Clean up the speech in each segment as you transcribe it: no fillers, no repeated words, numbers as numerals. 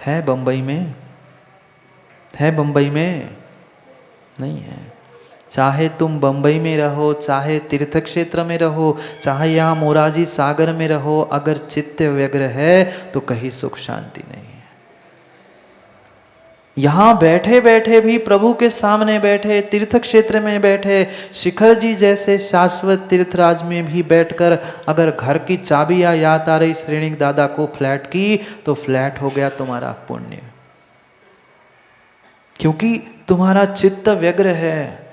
है बंबई में? है बंबई में? नहीं है। चाहे तुम बंबई में रहो, चाहे तीर्थ क्षेत्र में रहो, चाहे यहाँ मोराजी सागर में रहो, अगर चित्त व्यग्र है तो कहीं सुख शांति नहीं है। यहाँ बैठे बैठे भी, प्रभु के सामने बैठे, तीर्थ क्षेत्र में बैठे, शिखर जी जैसे शाश्वत तीर्थराज में भी बैठकर अगर घर की चाबियां याद आ रही श्रेणिक दादा को फ्लैट की, तो फ्लैट हो गया तुम्हारा पुण्य, क्योंकि तुम्हारा चित्त व्यग्र है।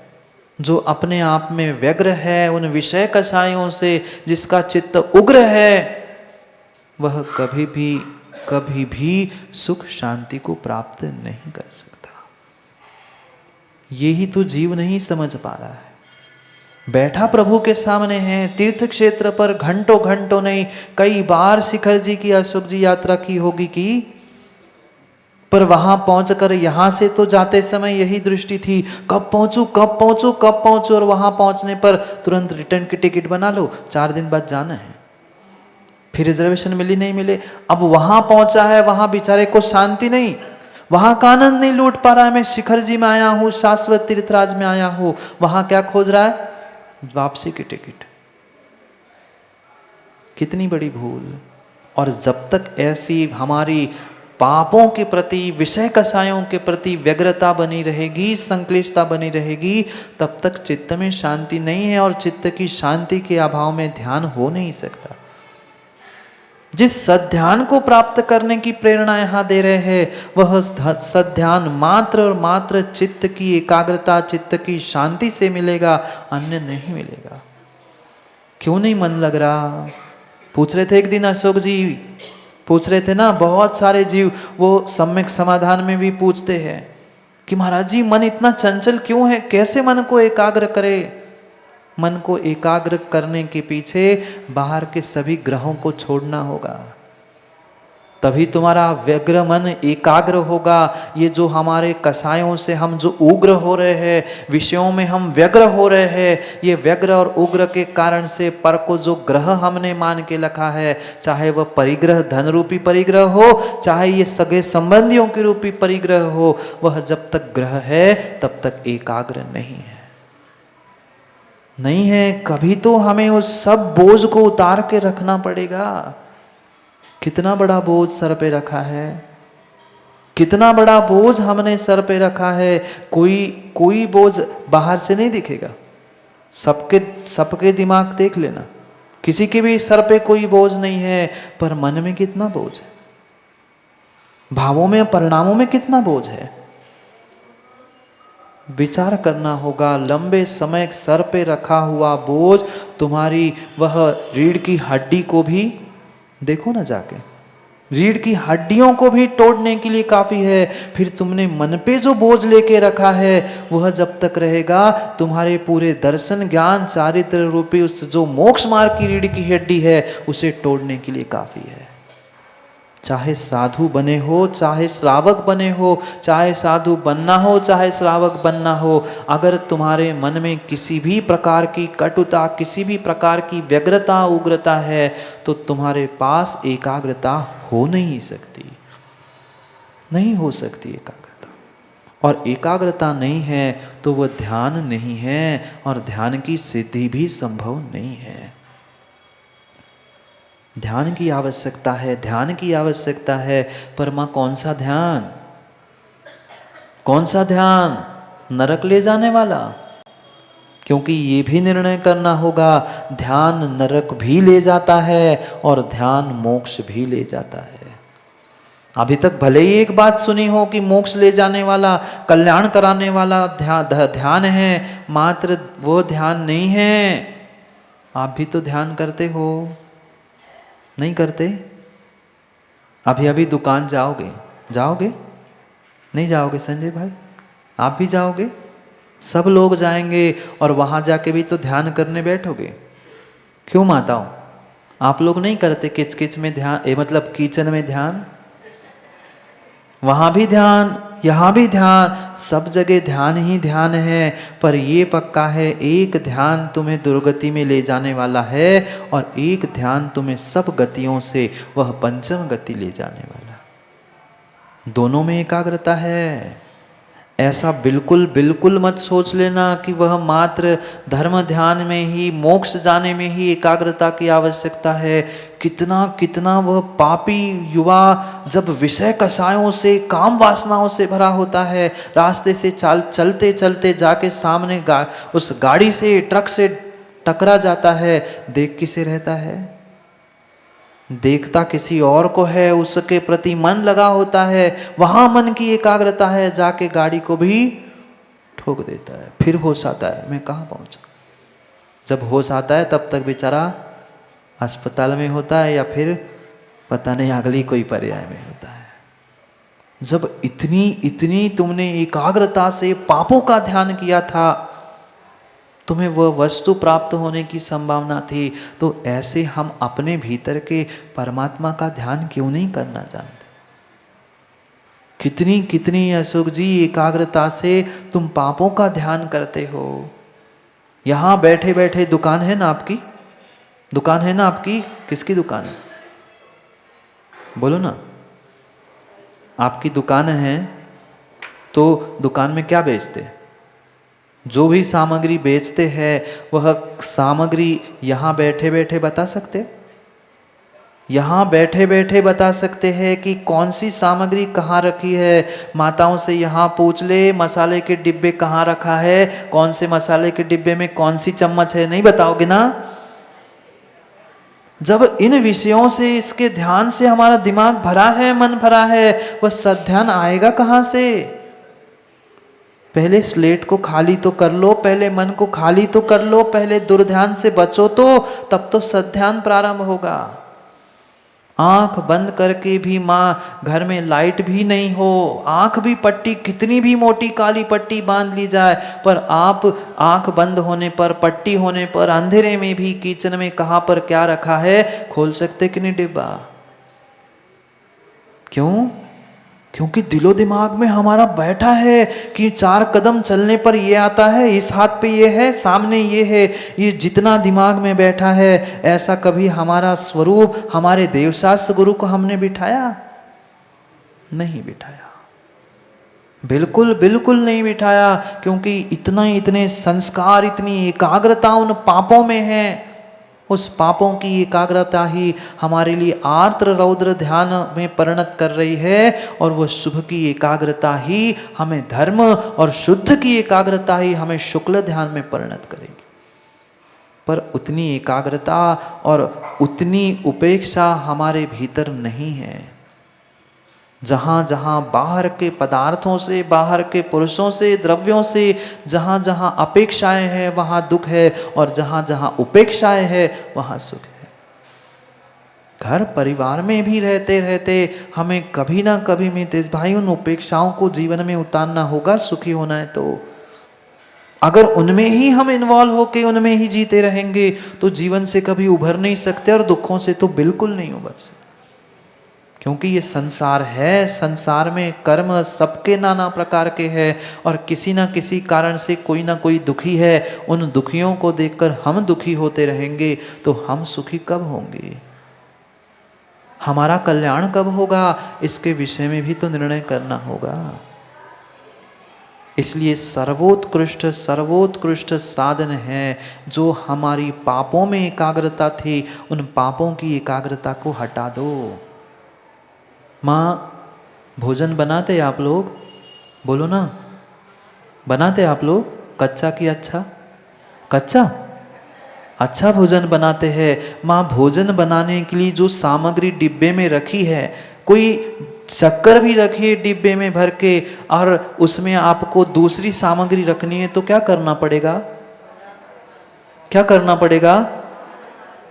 जो अपने आप में व्यग्र है, उन विषय कषायों से जिसका चित्त उग्र है, वह कभी भी सुख शांति को प्राप्त नहीं कर सकता। यही तो जीव नहीं समझ पा रहा है। बैठा प्रभु के सामने है, तीर्थ क्षेत्र पर घंटों घंटों नहीं, कई बार शिखर जी की, अशोक जी यात्रा की होगी की, पर वहां पहुंचकर यहां से तो जाते समय यही दृष्टि थी, कब पहुंचूं कब पहुंचूं कब पहुंचूं, और वहां पहुंचने पर तुरंत रिटर्न की टिकट बना लो, 4 दिन बाद जाना है, फिर रिजर्वेशन मिली नहीं मिले। अब वहां पहुंचा है, वहां बेचारे को शांति नहीं, वहां का आनंद नहीं लूट पा रहा है। मैं शिखर जी में आया हूं, शाश्वत तीर्थराज में आया हूं, वहां क्या खोज रहा है? वापसी की टिकट। कितनी बड़ी भूल। और जब तक ऐसी हमारी पापों के प्रति, विषय कषायों के प्रति व्यग्रता बनी रहेगी, संक्लिष्टता बनी रहेगी, तब तक चित्त में शांति नहीं है, और चित्त की शांति के अभाव में ध्यान हो नहीं सकता। जिस सद्ध्यान को प्राप्त करने की प्रेरणा यहां दे रहे हैं, वह सद्ध्यान मात्र और मात्र चित्त की एकाग्रता, चित्त की शांति से मिलेगा, अन्य नहीं मिलेगा। क्यों नहीं मन लग रहा? पूछ रहे थे एक दिन अशोक जी, पूछ रहे थे ना, बहुत सारे जीव वो सम्यक समाधान में भी पूछते हैं कि महाराज जी मन इतना चंचल क्यों है, कैसे मन को एकाग्र करे? मन को एकाग्र करने के पीछे बाहर के सभी ग्रहों को छोड़ना होगा, तभी तुम्हारा व्यग्र मन एकाग्र होगा। ये जो हमारे कषायों से हम जो उग्र हो रहे हैं, विषयों में हम व्यग्र हो रहे हैं, ये व्यग्र और उग्र के कारण से पर को जो ग्रह हमने मान के रखा है, चाहे वह परिग्रह धन रूपी परिग्रह हो, चाहे ये सगे संबंधियों के रूपी परिग्रह हो, वह जब तक ग्रह है तब तक एकाग्र नहीं है। नहीं है, कभी तो हमें उस सब बोझ को उतार के रखना पड़ेगा। कितना बड़ा बोझ सर पे रखा है, कितना बड़ा बोझ हमने सर पे रखा है। कोई बोझ बाहर से नहीं दिखेगा, सबके दिमाग देख लेना, किसी के भी सर पे कोई बोझ नहीं है, पर मन में कितना बोझ है, भावों में, परिणामों में कितना बोझ है, विचार करना होगा। लंबे समय सर पे रखा हुआ बोझ तुम्हारी वह रीढ़ की हड्डी को भी, देखो ना जाके, रीढ़ की हड्डियों को भी तोड़ने के लिए काफी है। फिर तुमने मन पे जो बोझ लेके रखा है, वह जब तक रहेगा, तुम्हारे पूरे दर्शन ज्ञान चारित्र रूपी उस जो मोक्ष मार्ग की रीढ़ की हड्डी है, उसे तोड़ने के लिए काफी है। चाहे साधु बने हो, चाहे श्रावक बने हो, चाहे साधु बनना हो, चाहे श्रावक बनना हो, अगर तुम्हारे मन में किसी भी प्रकार की कटुता, किसी भी प्रकार की व्यग्रता, उग्रता है, तो तुम्हारे पास एकाग्रता हो नहीं सकती, नहीं हो सकती एकाग्रता। और एकाग्रता नहीं है तो वह ध्यान नहीं है, और ध्यान की सिद्धि भी संभव नहीं है। ध्यान की आवश्यकता है, ध्यान की आवश्यकता है, पर मां कौन सा ध्यान? कौन सा ध्यान? नरक ले जाने वाला? क्योंकि ये भी निर्णय करना होगा, ध्यान नरक भी ले जाता है और ध्यान मोक्ष भी ले जाता है। अभी तक भले ही एक बात सुनी हो कि मोक्ष ले जाने वाला, कल्याण कराने वाला ध्यान है, मात्र वो ध्यान नहीं है। आप भी तो ध्यान करते हो, नहीं करते? अभी अभी दुकान जाओगे, जाओगे नहीं जाओगे संजय भाई? आप भी जाओगे, सब लोग जाएंगे, और वहां जाके भी तो ध्यान करने बैठोगे। क्यों माताओं, आप लोग नहीं करते किचकिच में ध्यान, मतलब किचन में ध्यान? वहां भी ध्यान, यहां भी ध्यान, सब जगह ध्यान ही ध्यान है। पर ये पक्का है, एक ध्यान तुम्हें दुर्गति में ले जाने वाला है, और एक ध्यान तुम्हें सब गतियों से वह पंचम गति ले जाने वाला। दोनों में एकाग्रता है। ऐसा बिल्कुल बिल्कुल मत सोच लेना कि वह मात्र धर्म ध्यान में ही, मोक्ष जाने में ही एकाग्रता की आवश्यकता है। कितना कितना वह पापी युवा जब विषय कषायों से, काम वासनाओं से भरा होता है, रास्ते से चलते चलते जाके सामने उस गाड़ी से, ट्रक से टकरा जाता है, देख किसे रहता है? देखता किसी और को है, उसके प्रति मन लगा होता है, वहां मन की एकाग्रता है, जाके गाड़ी को भी ठोक देता है। फिर होश आता है, मैं कहाँ पहुंचा। जब होश आता है तब तक बेचारा अस्पताल में होता है या फिर पता नहीं अगली कोई पर्याय में होता है। जब इतनी इतनी तुमने एकाग्रता से पापों का ध्यान किया था, तुम्हें वह वस्तु प्राप्त होने की संभावना थी, तो ऐसे हम अपने भीतर के परमात्मा का ध्यान क्यों नहीं करना जानते? कितनी कितनी अशोक जी एकाग्रता से तुम पापों का ध्यान करते हो। यहां बैठे बैठे दुकान है ना आपकी? दुकान है ना आपकी? किसकी दुकान है? बोलो ना। आपकी दुकान है तो दुकान में क्या बेचते हैं? जो भी सामग्री बेचते हैं वह सामग्री यहां बैठे बैठे बता सकते? यहां बैठे बैठे बता सकते हैं कि कौन सी सामग्री कहाँ रखी है? माताओं से यहां पूछ ले मसाले के डिब्बे कहाँ रखा है, कौन से मसाले के डिब्बे में कौन सी चम्मच है, नहीं बताओगे ना? जब इन विषयों से, इसके ध्यान से हमारा दिमाग भरा है, मन भरा है, वह सद्ध्यान आएगा कहां से? पहले स्लेट को खाली तो कर लो, पहले मन को खाली तो कर लो, पहले दुर्ध्यान से बचो तो, तब तो सद्ध्यान प्रारंभ होगा। आंख बंद करके भी माँ, घर में लाइट भी नहीं हो, आंख भी पट्टी, कितनी भी मोटी काली पट्टी बांध ली जाए, पर आप आंख बंद होने पर, पट्टी होने पर, अंधेरे में भी किचन में कहां पर क्या रखा है खोल सकते कि नहीं डिब्बा? क्यों? क्योंकि दिलो दिमाग में हमारा बैठा है कि 4 कदम चलने पर ये आता है, इस हाथ पे ये है, सामने ये है। ये जितना दिमाग में बैठा है, ऐसा कभी हमारा स्वरूप, हमारे देवशास्त्र गुरु को हमने बिठाया? नहीं बिठाया, बिल्कुल बिल्कुल नहीं बिठाया। क्योंकि इतने संस्कार, इतनी एकाग्रता उन पापों में है। उस पापों की एकाग्रता ही हमारे लिए आर्द्र रौद्र ध्यान में परिणत कर रही है, और वह शुभ की एकाग्रता ही हमें धर्म, और शुद्ध की एकाग्रता ही हमें शुक्ल ध्यान में परिणत करेगी। पर उतनी एकाग्रता और उतनी उपेक्षा हमारे भीतर नहीं है। जहाँ जहाँ बाहर के पदार्थों से, बाहर के पुरुषों से, द्रव्यों से जहाँ जहाँ अपेक्षाएं हैं वहाँ दुख है, और जहाँ जहाँ उपेक्षाएं हैं वहाँ सुख है। घर परिवार में भी रहते रहते हमें कभी ना कभी मितेश भाई उन उपेक्षाओं को जीवन में उतारना होगा, सुखी होना है तो। अगर उनमें ही हम इन्वॉल्व होके उनमें ही जीते रहेंगे तो जीवन से कभी उभर नहीं सकते, और दुखों से तो बिल्कुल नहीं उभर सकते। क्योंकि ये संसार है, संसार में कर्म सबके नाना प्रकार के हैं, और किसी ना किसी कारण से कोई ना कोई दुखी है। उन दुखियों को देखकर हम दुखी होते रहेंगे तो हम सुखी कब होंगे? हमारा कल्याण कब होगा? इसके विषय में भी तो निर्णय करना होगा। इसलिए सर्वोत्कृष्ट सर्वोत्कृष्ट साधन है जो हमारी पापों में एकाग्रता थी, उन पापों की एकाग्रता को हटा दो। माँ, भोजन बनाते आप लोग? बोलो ना, बनाते आप लोग? कच्चा कि अच्छा? कच्चा? अच्छा भोजन बनाते हैं। माँ, भोजन बनाने के लिए जो सामग्री डिब्बे में रखी है, कोई शक्कर भी रखी है डिब्बे में भर के, और उसमें आपको दूसरी सामग्री रखनी है तो क्या करना पड़ेगा? क्या करना पड़ेगा?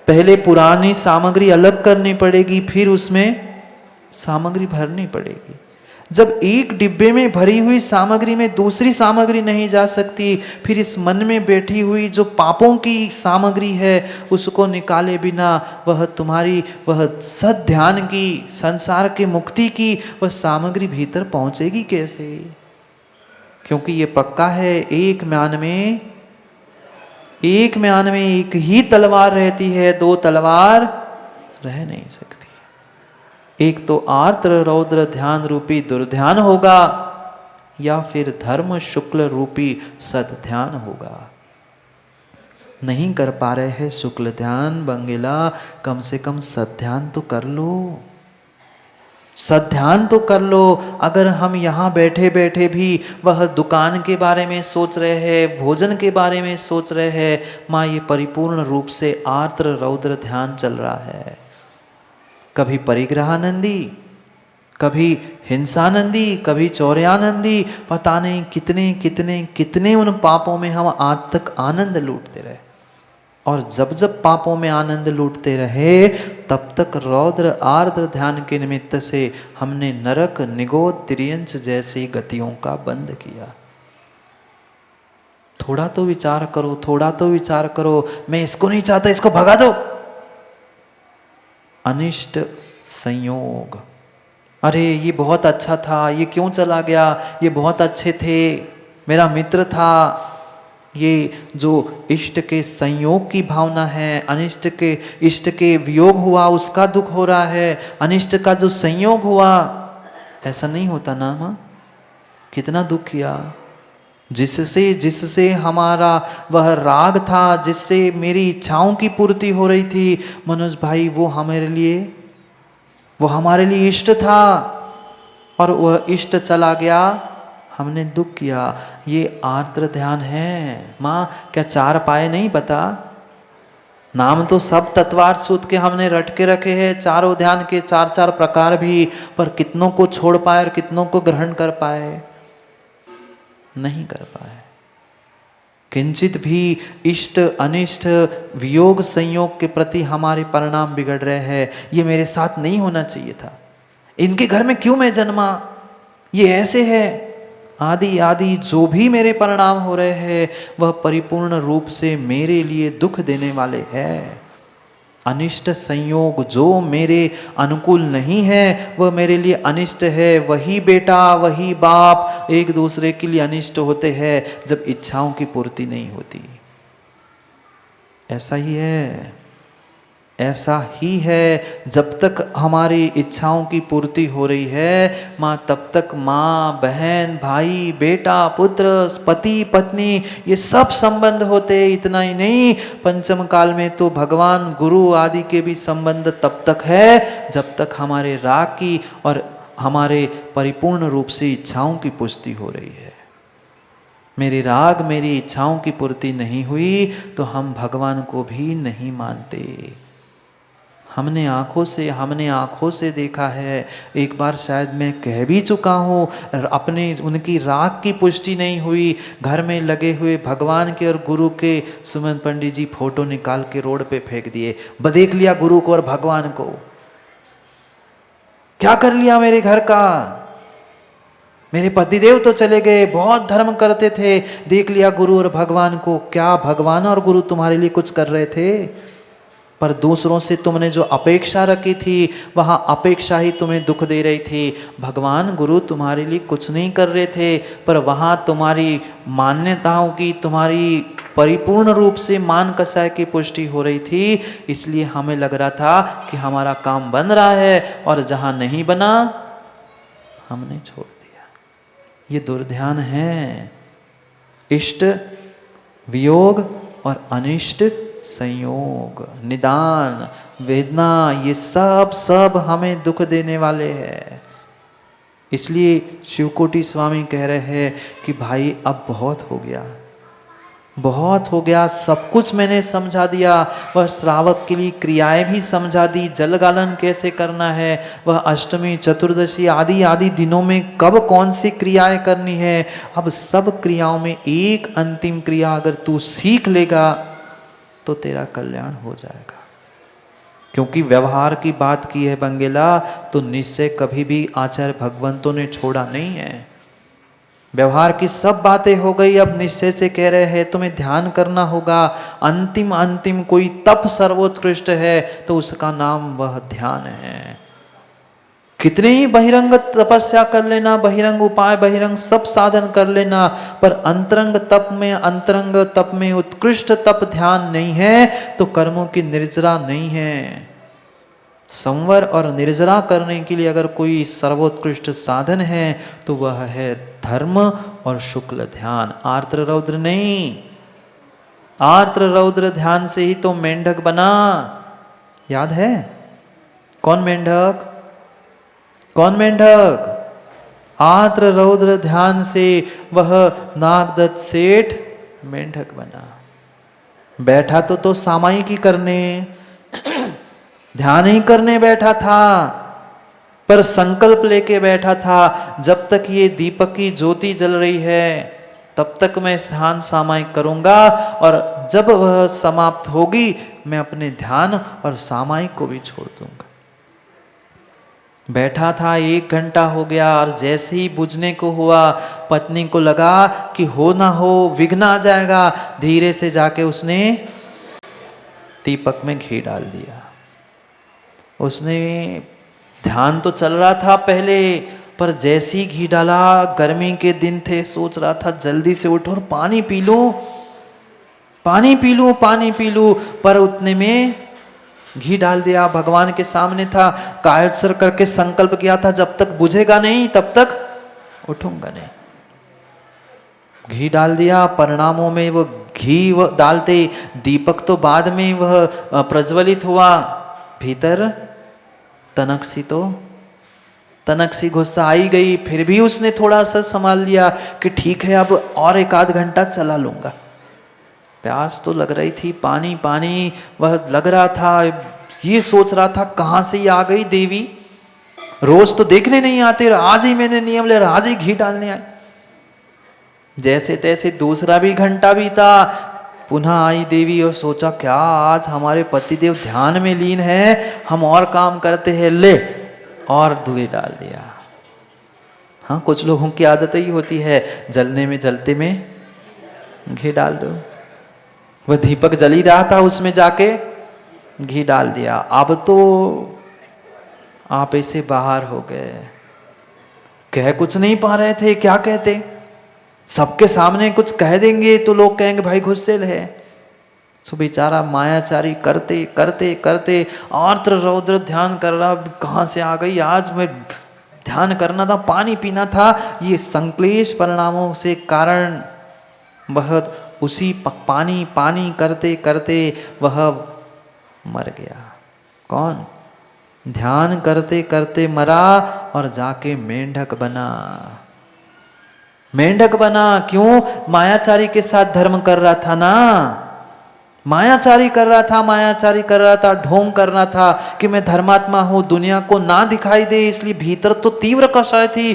पहले पुरानी सामग्री अलग करनी पड़ेगी, फिर उसमें सामग्री भरनी पड़ेगी। जब एक डिब्बे में भरी हुई सामग्री में दूसरी सामग्री नहीं जा सकती, फिर इस मन में बैठी हुई जो पापों की सामग्री है उसको निकाले बिना वह तुम्हारी, वह सद्ध्यान की, संसार के मुक्ति की वह सामग्री भीतर पहुंचेगी कैसे? क्योंकि ये पक्का है, एक म्यान में एक ही तलवार रहती है, 2 तलवार रह नहीं सकती। एक तो आर्द्र रौद्र ध्यान रूपी दुर्ध्यान होगा, या फिर धर्म शुक्ल रूपी सद ध्यान होगा। नहीं कर पा रहे हैं शुक्ल ध्यान बंगेला, कम से कम सद ध्यान तो कर लो, सद ध्यान तो कर लो। अगर हम यहाँ बैठे बैठे भी वह दुकान के बारे में सोच रहे हैं, भोजन के बारे में सोच रहे हैं, माँ ये परिपूर्ण रूप से आर्द्र रौद्र ध्यान चल रहा है। कभी परिग्रहानंदी, कभी हिंसानंदी, कभी चौर्यानंदी, पता नहीं कितने कितने कितने उन पापों में हम आज तक आनंद लूटते रहे। और जब जब पापों में आनंद लूटते रहे, तब तक रौद्र आर्द्र ध्यान के निमित्त से हमने नरक निगोद तिर्यंच जैसी गतियों का बंद किया। थोड़ा तो विचार करो, थोड़ा तो विचार करो। मैं इसको नहीं चाहता, इसको भगा दो। अनिष्ट संयोग, अरे ये बहुत अच्छा था, ये क्यों चला गया, ये बहुत अच्छे थे, मेरा मित्र था। ये जो इष्ट के संयोग की भावना है, अनिष्ट के इष्ट के वियोग हुआ उसका दुख हो रहा है, अनिष्ट का जो संयोग हुआ, ऐसा नहीं होता ना माँ? कितना दुख किया। जिससे जिससे हमारा वह राग था, जिससे मेरी इच्छाओं की पूर्ति हो रही थी, मनोज भाई वो हमारे लिए इष्ट था, और वह इष्ट चला गया, हमने दुख किया। ये आर्द्र ध्यान है माँ। क्या चार पाए नहीं पता? नाम तो सब तत्वार्थ सूत्र के हमने रट के रखे हैं, चारों ध्यान के चार चार प्रकार भी, पर कितनों को छोड़ पाए और कितनों को ग्रहण कर पाए? नहीं कर पाए। किंचित भी इष्ट अनिष्ट वियोग संयोग के प्रति हमारे परिणाम बिगड़ रहे हैं। ये मेरे साथ नहीं होना चाहिए था, इनके घर में क्यों मैं जन्मा, ये ऐसे है, आदि आदि जो भी मेरे परिणाम हो रहे हैं वह परिपूर्ण रूप से मेरे लिए दुख देने वाले हैं। अनिष्ट संयोग जो मेरे अनुकूल नहीं है वह मेरे लिए अनिष्ट है। वही बेटा वही बाप एक दूसरे के लिए अनिष्ट होते हैं जब इच्छाओं की पूर्ति नहीं होती। ऐसा ही है, ऐसा ही है। जब तक हमारी इच्छाओं की पूर्ति हो रही है माँ, तब तक माँ बहन भाई बेटा पुत्र पति पत्नी ये सब संबंध होते। इतना ही नहीं, पंचम काल में तो भगवान गुरु आदि के भी संबंध तब तक है जब तक हमारे राग की और हमारे परिपूर्ण रूप से इच्छाओं की पुष्टि हो रही है। मेरे राग मेरी इच्छाओं की पूर्ति नहीं हुई तो हम भगवान को भी नहीं मानते। हमने आँखों से देखा है। एक बार शायद मैं कह भी चुका हूँ, अपने उनकी राग की पुष्टि नहीं हुई, घर में लगे हुए भगवान के और गुरु के सुमन पंडित जी फोटो निकाल के रोड पे फेंक दिए। देख लिया गुरु को और भगवान को, क्या कर लिया मेरे घर का। मेरे पतिदेव तो चले गए, बहुत धर्म करते थे, देख लिया गुरु और भगवान को। क्या भगवान और गुरु तुम्हारे लिए कुछ कर रहे थे? पर दूसरों से तुमने जो अपेक्षा रखी थी वहाँ अपेक्षा ही तुम्हें दुख दे रही थी। भगवान गुरु तुम्हारे लिए कुछ नहीं कर रहे थे, पर वहाँ तुम्हारी मान्यताओं की, तुम्हारी परिपूर्ण रूप से मान कसाय की पुष्टि हो रही थी। इसलिए हमें लग रहा था कि हमारा काम बन रहा है, और जहाँ नहीं बना हमने छोड़ दिया। ये दुर्ध्यान है। इष्ट वियोग और अनिष्ट संयोग, निदान वेदना, ये सब हमें दुख देने वाले हैं। इसलिए शिवकोटि स्वामी कह रहे हैं कि भाई अब बहुत हो गया, बहुत हो गया। सब कुछ मैंने समझा दिया। वह श्रावक के लिए क्रियाएं भी समझा दी, जल गालन कैसे करना है, वह अष्टमी चतुर्दशी आदि आदि दिनों में कब कौन सी क्रियाएं करनी है। अब सब क्रियाओं में एक अंतिम क्रिया अगर तू सीख लेगा तो तेरा कल्याण हो जाएगा। क्योंकि व्यवहार की बात की है बंगेला, तो निश्चय कभी भी आचार्य भगवंतों ने छोड़ा नहीं है। व्यवहार की सब बातें हो गई, अब निश्चय से कह रहे हैं तुम्हें ध्यान करना होगा। अंतिम कोई तप सर्वोत्कृष्ट है तो उसका नाम वह ध्यान है। कितने ही बहिरंग तपस्या कर लेना, बहिरंग उपाय बहिरंग सब साधन कर लेना, पर अंतरंग तप में उत्कृष्ट तप ध्यान नहीं है तो कर्मों की निर्जरा नहीं है। संवर और निर्जरा करने के लिए अगर कोई सर्वोत्कृष्ट साधन है तो वह है धर्म और शुक्ल ध्यान, आर्द्र रौद्र नहीं। आर्द्र रौद्र ध्यान से ही तो मेंढक बना, याद है? कौन मेंढक? कौन मेंढक? आर्द्र रौद्र ध्यान से वह नागदत्त सेठ मेंढक बना। बैठा तो सामायिकी करने, ध्यान ही करने बैठा था, पर संकल्प लेके बैठा था जब तक ये दीपक की ज्योति जल रही है तब तक मैं ध्यान सामायिक करूंगा, और जब वह समाप्त होगी मैं अपने ध्यान और सामायिक को भी छोड़ दूंगा। बैठा था, 1 घंटा हो गया, और जैसे ही बुझने को हुआ पत्नी को लगा कि हो ना हो विघ्न आ जाएगा, धीरे से जाके उसने दीपक में घी डाल दिया। उसने ध्यान तो चल रहा था पहले, पर जैसे ही घी डाला, गर्मी के दिन थे, सोच रहा था जल्दी से उठो और पानी पी लूं, पानी पी लूं, पानी पी लूं, पर उतने में घी डाल दिया। भगवान के सामने था, कायत्सर करके संकल्प किया था जब तक बुझेगा नहीं तब तक उठूंगा नहीं। घी डाल दिया, परिणामों में वो घी डालते दीपक तो बाद में वह प्रज्वलित हुआ, भीतर तनक सी गुस्सा आई गई। फिर भी उसने थोड़ा सा संभाल लिया कि ठीक है अब और 1 आध घंटा चला लूंगा। प्यास तो लग रही थी, पानी पानी वह लग रहा था, ये सोच रहा था कहां से ही आ गई देवी, रोज तो देखने नहीं आते, आज ही मैंने नियम ले, आज ही घी डालने आए। जैसे तैसे दूसरा भी घंटा बीता, पुनः आई देवी और सोचा क्या आज हमारे पतिदेव ध्यान में लीन है, हम और काम करते हैं, ले और घी डाल दिया। हाँ, कुछ लोगों की आदत ही होती है, जलने में जलते में घी डाल दो। वह दीपक जल ही रहा था, उसमें जाके घी डाल दिया। अब तो आप ऐसे बाहर हो गए, कह कुछ नहीं पा रहे थे, क्या कहते? सबके सामने कुछ कह देंगे तो लोग कहेंगे भाई गुस्सेल है। सो बेचारा मायाचारी करते करते करते आर्द्र रौद्र ध्यान कर रहा, कहाँ से आ गई आज, मैं ध्यान करना था, पानी पीना था, ये संक्लेश परिणामों से कारण वह उसी पानी पानी करते करते वह मर गया। कौन? ध्यान करते करते मरा और जाके मेंढक बना। मेंढक बना क्यों? मायाचारी के साथ धर्म कर रहा था ना, मायाचारी कर रहा था, मायाचारी कर रहा था, ढोंग कर रहा था कि मैं धर्मात्मा हूं, दुनिया को ना दिखाई दे, इसलिए भीतर तो तीव्र कषाय थी,